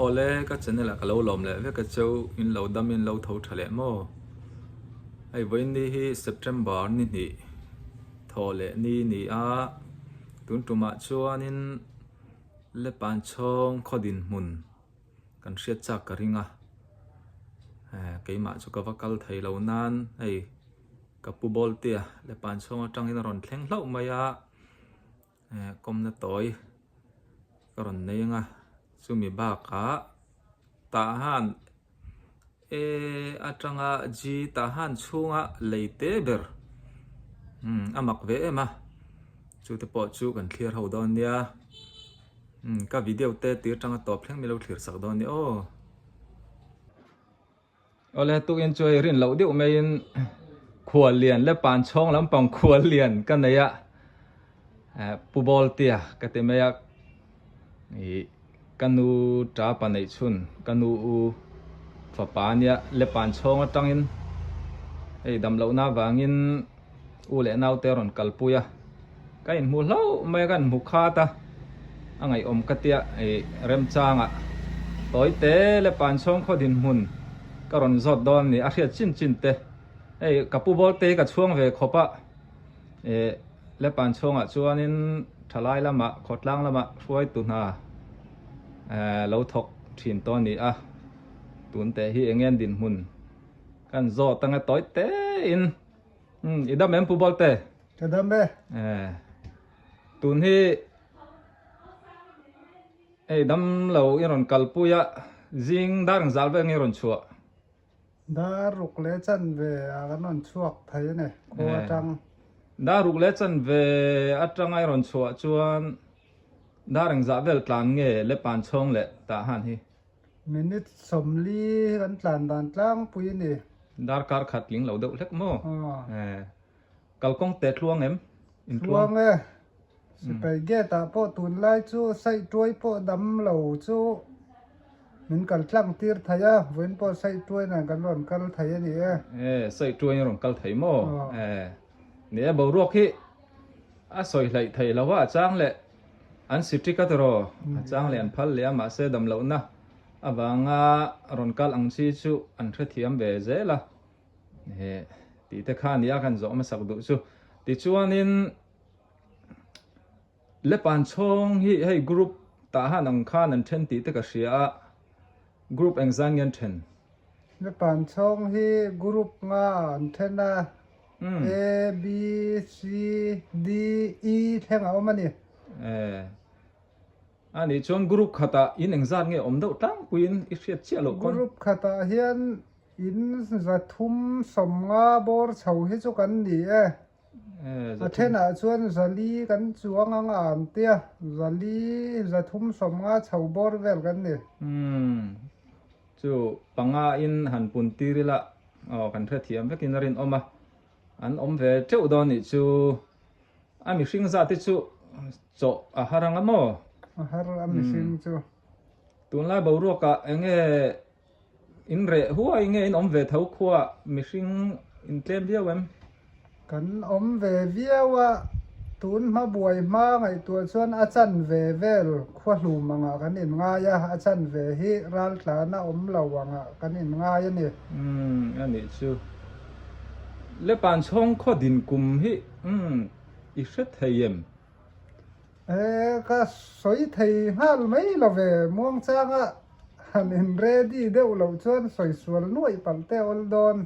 ole ka channel la ka lo lom le ve ka chau in lo dam in lo tho thale mo ai voin ni hi September ni ni thole ni a tun tuma chuan in le pan chong khodin mun kan hriat chak ka ringa keima chu ka vakal thei lo nan ai ka pu bol tia le pan chong atang in ron thleng hlau maya kom na toy ka ron nei nga chumi ba ka ta han atanga ji ta han chunga leite ber amak ve ema chu te po chu kan clear ho don nia ka video te tir tanga top thleng mi lo clear sak don ni o ole tu enjoy rin lo deuh mai in khual lian le pan chong lam pang khual lian kan neya pu bol tia ka te meya i kanu tra pa nei chun kanu u fa pa nia le pan chong atangin ei dam lo na wangin u le nau te ron kalpuya ka in mu hlo mai kan mu kha ta angai om ka tia ei rem changa toy te le pan chong khodin mun ka ron zot don ni a hriat chin chin te ei ka pu bol te ka chuang ve khopa le pan chonga chuanin thalai lama khotlang lama hruai tu na lo thok thin to ni a tun te hi engen din mun kan zo tanga toy te in idam em pu bol te Kadam be. tun hi dam lo iron kalpuya jing darang zalbe ngiron chua Da ruk le chan ve aganon chuak thai ne. Ko tang da ruk le chan ve atang iron chua chuan darang zavel tlan nge le pan chong le ta han hi minute somli kan tlan dan tlang pui ni. dar kar khat ling lo deuh hlek mo Oh. kalkong te thluang em in Luang e. Sipai ge ta po tun lai chu sai tuai po dam lo chu min kal tlang tir thaya wen po sai tuai na kan ron kal thaya ni e. sai tuai ron kal thei mo ne bo ruak hi a soi hlai thei lawa chang le an siti ka tro chang le an phal le ma se dam lo na awanga ron kal ang chi chu an thre thiam be zela ti te kha nia kan zo ma sak du chu ti chuanin le pan chong hi hei group ta han ang khan an then ti te ka hria group engzang yan then Le pan chong hi group nga an thena A B C D E thenga omani. ani chuan group khata in engzan nge om deuh tlang puin i hriat chia lo kon Group khata hian in zathum somnga bor chho hi chu kan ni e. Athena chuan zali kan chuang anga an tia zali zathum somnga chho bor vel kan ni. chu panga in han pun tirila kan thre thiam vekin rin oma an om ve teu don ni chu ami hring za ti chu cho a haranga mo Har ami sing chu. tun lai bo ro ka enge in re huwa inge in om ve thau khuwa mi hring in tlem viawem Kan om ve viawa tun ma buai ma ngai tua chuan achan ve vel khwa hlu manga kan in nga ya achan ve hi ral tla na om lawanga kan in nga ya ni. ani chu le pan chong kho din kum hi i hret theyem Ka soi thei hal mai lo ve muang changa han in ready deuh lo chuan soi sual nuai palte ol don.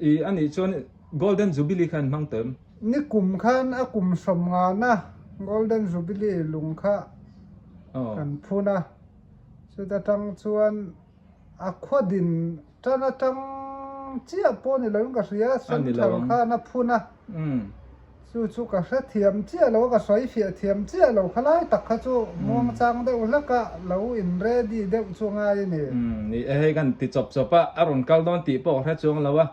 i ani chuan golden jubilee khan mang tem Ni kum khan a kum som nga na golden jubilee lung kha kan phuna chu ta tang chuan a khodin tana tang chia po ni lo ka ria san thal kha na phuna chu ka hre thiam chia lo ka soi fia thiam chia lo khalai tak kha chu muang chang de ulaka lo in ready de chu nga ni ni he kan ti chop chopa aron kal don ti po hre chung lawa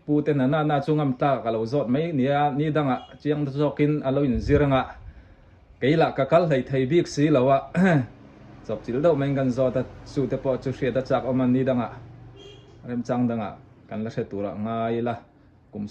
pu te na chungam ta ka lo zot mai nia ni danga chiang zokin alo in ziranga keila ka kal thei thei bik si lawa chop chil do men kan zo ta su te po chu hria ta chak oman ni danga rem chang danga kan la hre tura ngai la kum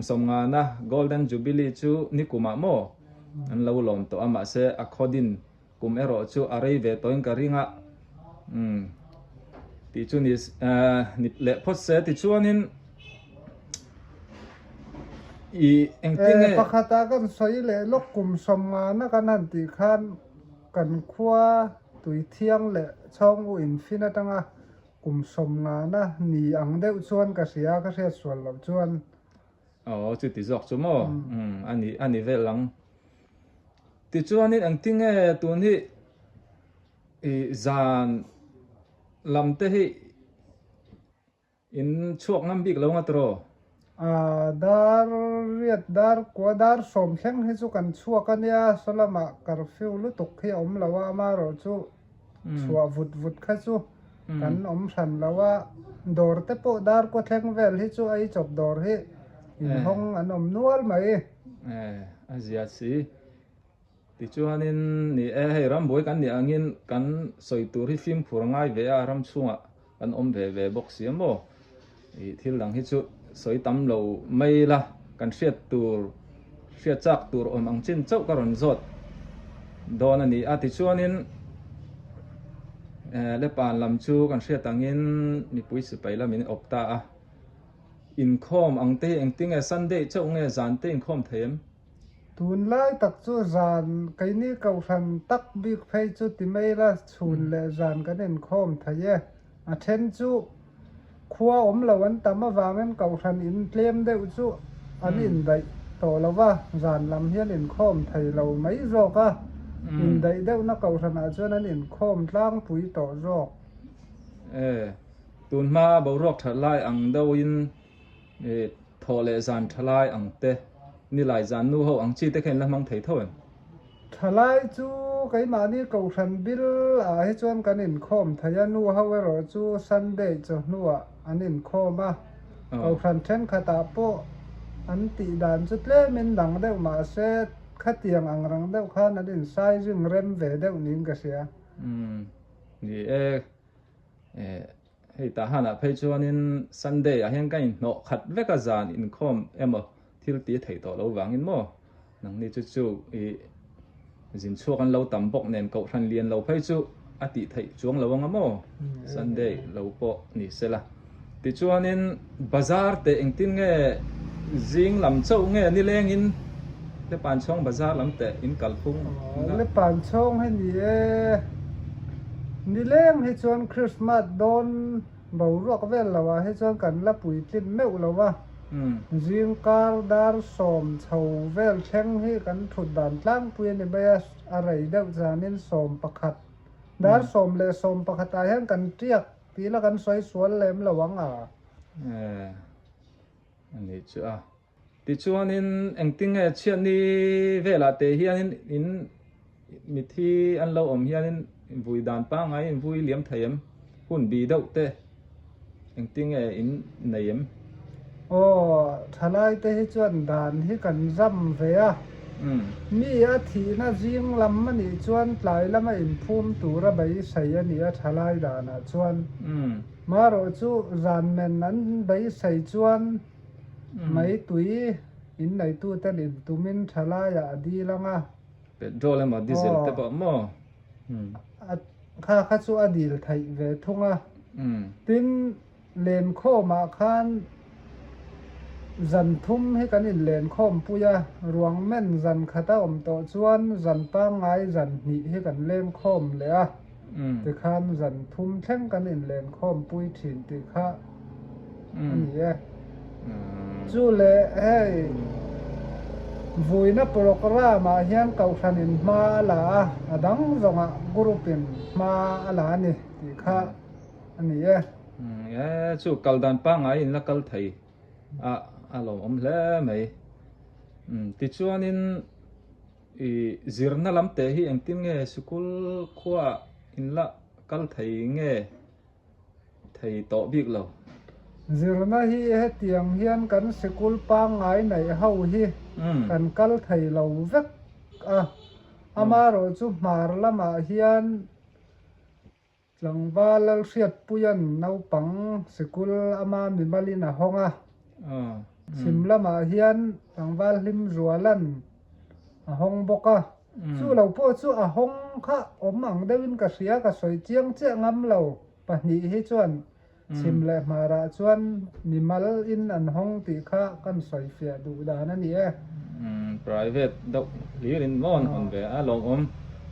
som nga na golden jubilee chu ni kuma mo an lo lom to ama se a khodin kum ero chu arei ve toin ka ringa ti chu ni le phot se ti chuanin i engtinge pakhata kan soi le lok kum som nga na kan han ti khan kan khua tui thiang le chong u in fina tanga kum som nga na ni ang deuh chuan ka sia ka hriat sual lo chuan chu ti zok chu mo ani ve lang ti chuanin engtinge tun hi zan lamte hi in chuak ngam bik lo nga tro dar riat dar kwa dar som thleng hi chu kan chuak ania solama curfew lutuk hi om lawa ma ro chu chua vut kha chu kan om than lawa dor te po dar ko thleng vel hi chu ai chop dor hi in hong an om nual mai azia si ti chuanin ni hei ram boi kan ni angin kan soitur hi film phur ngai ve a ram chunga kan om ve box siamo i thil dang hi chu soi tam lo mai la kan hriat chak tur om ang chin chau ka ron zot don ani a ti chuanin le pan lam chu kan hriat angin mi pui sipai la min opta a in khom ang te engting a Sunday chau nge zan te in khom them tun lai tak chu zan kai ni kau ran tak bik phei chu ti mai la chhun le zan kan in khom thaye a then chu khua om lawan tama wangen kau ran in tlem deuh chu an in dai to lawa zan lam hian in khom thei lo mai zoka in dai deuh na kau ran a chuan an in khom tlang pui to zok tun ma bo rok thalai ang do in thole zan thalai ang te ni lai zan nu ho ang chi te khen lamang thei thon thalai chu cái mà ni cầu thần bil à hết chuan kan in khom thaya nu hawe ro chu Sunday chu nu an in khom a cầu thần then khata po an ti dan chu tle min dang deuh ma se khatiang ang rang deuh khan an in sai jing rem ve deuh nin ka sia ni hei ta hana phei chuanin Sunday a hian kain no khat veka zan in khom emo thil ti thei to lo wangin mo nang ni chu i zin chuak an lo tam bok nen ko than lian lo phei chu ati thei chuang lo anga mo Sunday lo po ni sela ti chuanin bazar te engtin nge zing lam chau nge ni leng in le pan chong bazar lam te in kalphung le pan chong he ni leng he chuan Christmas don bo ruak vel lawa he chuan kan la pui tin meu lawa riêng car dar som chầu vel theng hi kan thut dan tlang pui ni baya arai deuh zanin som pakhat dar som le som pakhat a hian kan tiak ti la kan soi sual lem lawang a ani chu a ti chuanin engting nge chian ni vela te hian in mi thi an lo om hian vui dan pa ngai vui liam thayem hun bi deuh te engting nge in nayem thalai te hi chuan dan hi kan zam ve a mi a thi na jing lam ani chuan tlai lama in phum tura bai sai ani a thalai dan a chuan ma ro chu zan men an bai sai chuan mai tui in nei tu ten in tumin thalai a di langa petrol ma diesel te pa mo kha chu adil thai ve thunga tin len kho ma khan dàn thum hay cái nhìn lên khom puya ruang men dàn khata to chuan dàn pa ngai dàn ni hay cái lên khom le a thì khan dàn thum theng cái nhìn lên khom pui thin thì kha ani e chu le hey vui na program mà hian kau than in ma la adang zonga groupin ma ala ni thì kha ani e chu kaldan pa ngai in la kal thei alom om hle mai ti chuanin i zirna lam te hi engtim nge school khua in la kal thei nge thei to bik lo zirna hi he tiang hian kan school pa ngai nei ho hi kan kal thei lo vek ama ro chu mar lama hian tlangwal hriat puyan naupang school ama mi malina honga sim lama hian tlangwal hlim rualan a hong boka chu lo po chu a hong kha om ang deuin ka hria ka soi chiang che ngam lo pahnih hi chuan chim le mara chuan mimal in an hong ti kha kan soi fia du dan ani e private dok lirin mon on ve a long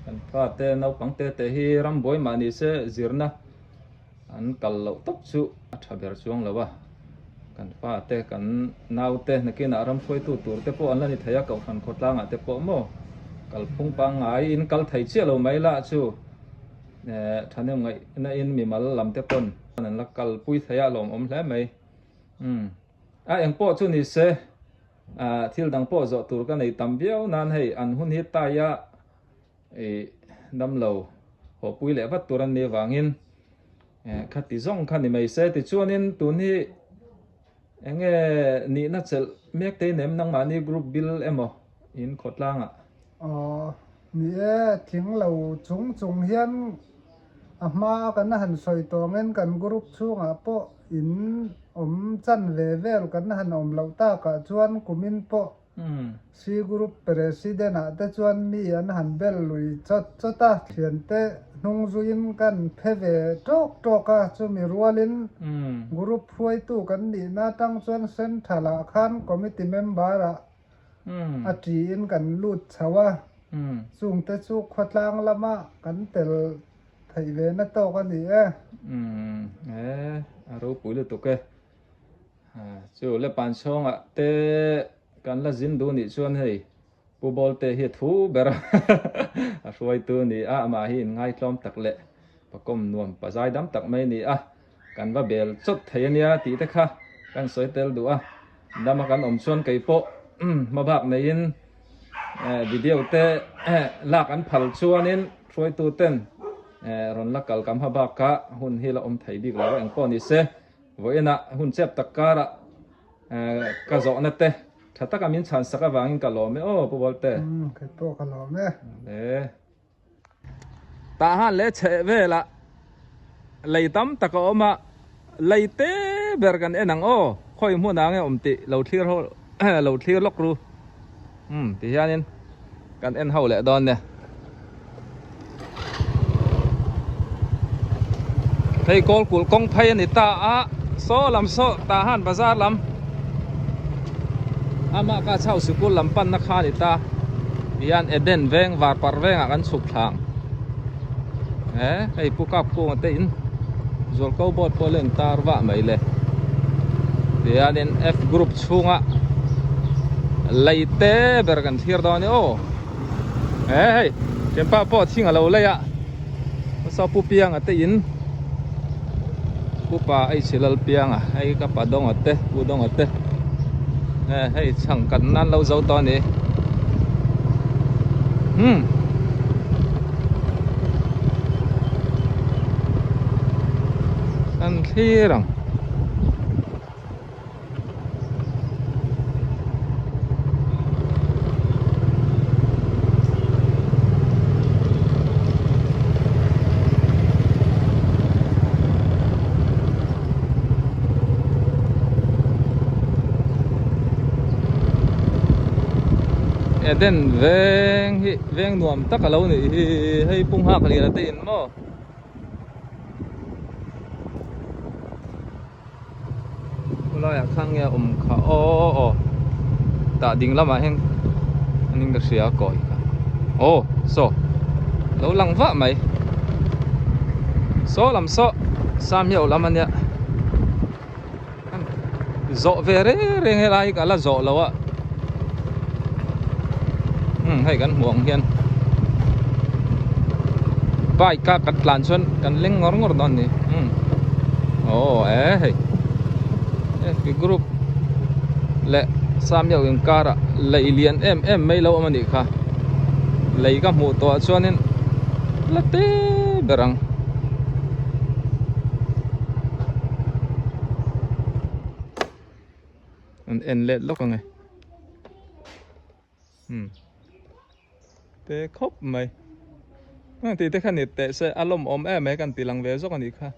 kan fa te nau pang te hi ram boy mani se zirna an kal lo tok chu thaber chuang lo wa kan fa te kan nau te nakin aram foi tu tur te po an la ni thaya ka khan khotlang te po mo kal phung pang ai in kal thai che lo mai la chu thane ngai na in mi mal lam te pon an la kal pui thaya lom hle mai a eng po chu ni se thil dang po zo tur ka nei tam biao nan hei an hun hi ta ya dam lo ho pui le vat turan ni wangin khati zong khani mai se ti chuanin tun hi enge ni na chel mek te nem nang mani group bill emo in khotlanga ni e thing lo chung hian a ma kan han soi tongen kan group chunga po in chan vel kan han lo ta ka chuan kumin po si group president a te chuan mi an han bel lui chota thian te nung zuin kan pheve tok ka chu mi rualin group phoi tu kan ni na tang chuan sen thala khan committee member a ti in kan lut chawa chung te chu khotlang lama kan tel thei ve na to kan ni e aro pui le to ke chu le pan chong a te kan la zin du ni chuan hei pu bol te hi thu bera a ruai tu ni a ma hi ngai tlom tak le pakom nuam pa zai dam tak mai ni a kan va bel chot theiania ti te kha kan soi tel du a dama kan om chuan kai po ma bak nei in video te lak an phal chuanin ruai tu ten ron la kal kam ha bak ka hun hi la om thei bik la eng po ni se voina hun chep takara ka zo na te thata ka min chan saka wangin ka lo me pu bol te kai po ka lo me ta han le che ve la leitam taka oma leite bergan enang khoi mu na nge omti lo thlir ho lo thlir lok ru ti hianin kan en ho le don ne thei kol kul kong phai ani ta a so lam so ta han bazar lam ama ka chau sukul lam pan na kha ni ta hian eden veng war par veng a kan chuk thang hei pu kap ko te in zol ko bot poleng tar wa mai le hianin f group chunga leite bergan thir do ni hei kempa po thinga lo le ya so pu piang ate in pa ai silal piang ai ka pa dong ate pu dong ate hei chang kan nan lo zo to ni kan thirang eden veng nuam tak alo ni hei pung ha kali ate in mo la ya khang ya kha ta ding lama heng aning da sia koi ka so lo lang va mai so lam so sam yau lam ania zo ve re helai ka la zo lo wa hay kan muang hian pai ka kat lan chuan kan leng ngor don ni hey cái group lệ sam yau in kara lei lian em mai lo amani kha lei ka mu to chuanin late berang en let lok ngai te khop mai ti te khan ni te se alom om em mai kan ti lang ve zok ani kha